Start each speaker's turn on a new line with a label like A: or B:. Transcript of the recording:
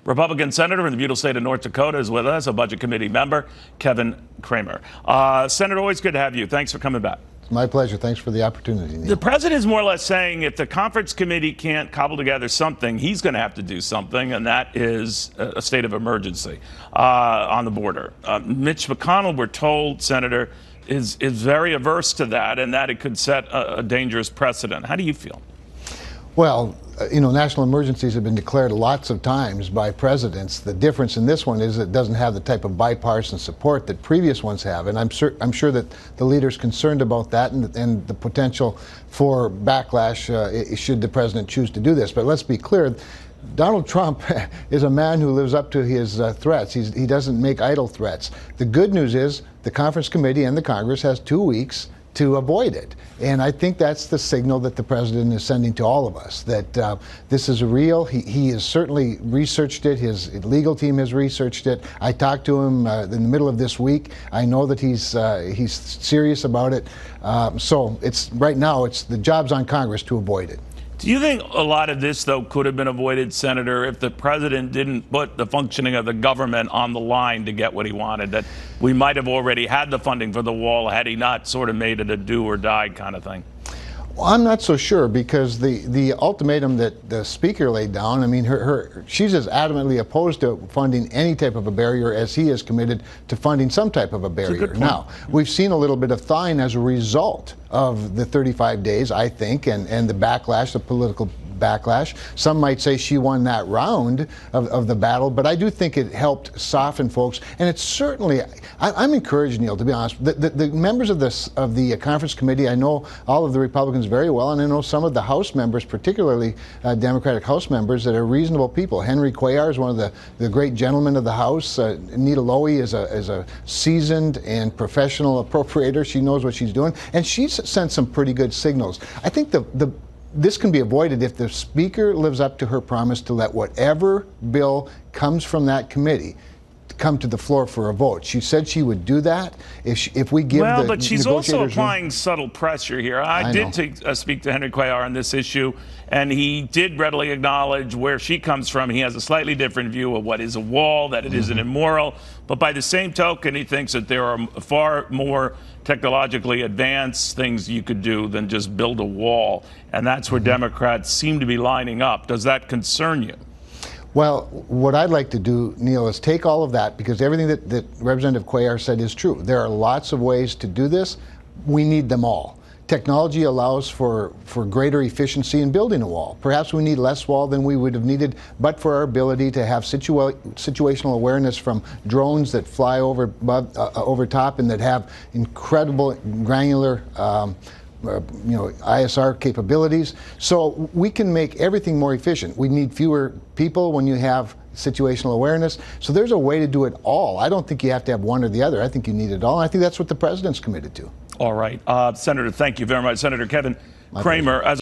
A: Republican senator from the beautiful state of North Dakota is with us, a budget committee member, Kevin Cramer. Senator, always good to have you. Thanks for coming back.
B: It's my pleasure. Thanks for the opportunity, Neil.
A: The president is more or less saying if the conference committee can't cobble together something, he's going to have to do something, and that is a state of emergency on the border. Mitch McConnell, we're told, Senator, is very averse to that, and that it could set a dangerous precedent. How do you feel?
B: Well, you know, national emergencies have been declared lots of times by presidents. The difference in this one is it doesn't have the type of bipartisan support that previous ones have, and I'm sure that the leader's concerned about that and the potential for backlash should the president choose to do this. But let's be clear. Donald Trump is a man who lives up to his threats. He doesn't make idle threats. The good news is the conference committee and the Congress has 2 weeks to avoid it. And I think that's the signal that the president is sending to all of us, that this is real. He has certainly researched it. His legal team has researched it. I talked to him in the middle of this week. I know that he's serious about it. So right now, the job's on Congress to avoid it.
A: Do you think a lot of this, though, could have been avoided, Senator, if the president didn't put the functioning of the government on the line to get what he wanted, that we might have already had the funding for the wall had he not sort of made it a do or die kind of thing?
B: Well, I'm not so sure, because the ultimatum that the speaker laid down, I mean, she's as adamantly opposed to funding any type of a barrier as he is committed to funding some type of a barrier. Now, we've seen a little bit of thawing as a result of the 35 days, I think, and the backlash, the political backlash. Some might say she won that round of the battle, but I do think it helped soften folks. And it's certainly, I'm encouraged, Neil, to be honest. The members of the conference committee, I know all of the Republicans very well, and I know some of the House members, particularly Democratic House members, that are reasonable people. Henry Cuellar is one of the great gentlemen of the House. Nita Lowey is a seasoned and professional appropriator. She knows what she's doing, and she's sent some pretty good signals. I think this can be avoided if the speaker lives up to her promise to let whatever bill comes from that committee come to the floor for a vote. She said she would do that if we give
A: well, but she's also applying subtle pressure here. I did speak to Henry Cuellar on this issue, and he did readily acknowledge where she comes from. He has a slightly different view of what is a wall, that it isn't immoral. But by the same token, he thinks that there are far more technologically advanced things you could do than just build a wall. And that's where Democrats seem to be lining up. Does that concern you?
B: Well, what I'd like to do, Neil, is take all of that, because everything that Representative Cuellar said is true. There are lots of ways to do this. We need them all. Technology allows for greater efficiency in building a wall. Perhaps we need less wall than we would have needed, but for our ability to have situational awareness from drones that fly over top and that have incredible granular ISR capabilities. So we can make everything more efficient. We need fewer people when you have situational awareness. So there's a way to do it all. I don't think you have to have one or the other. I think you need it all. And I think that's what the president's committed to.
A: All right. Senator, thank you very much. Senator Kevin Cramer.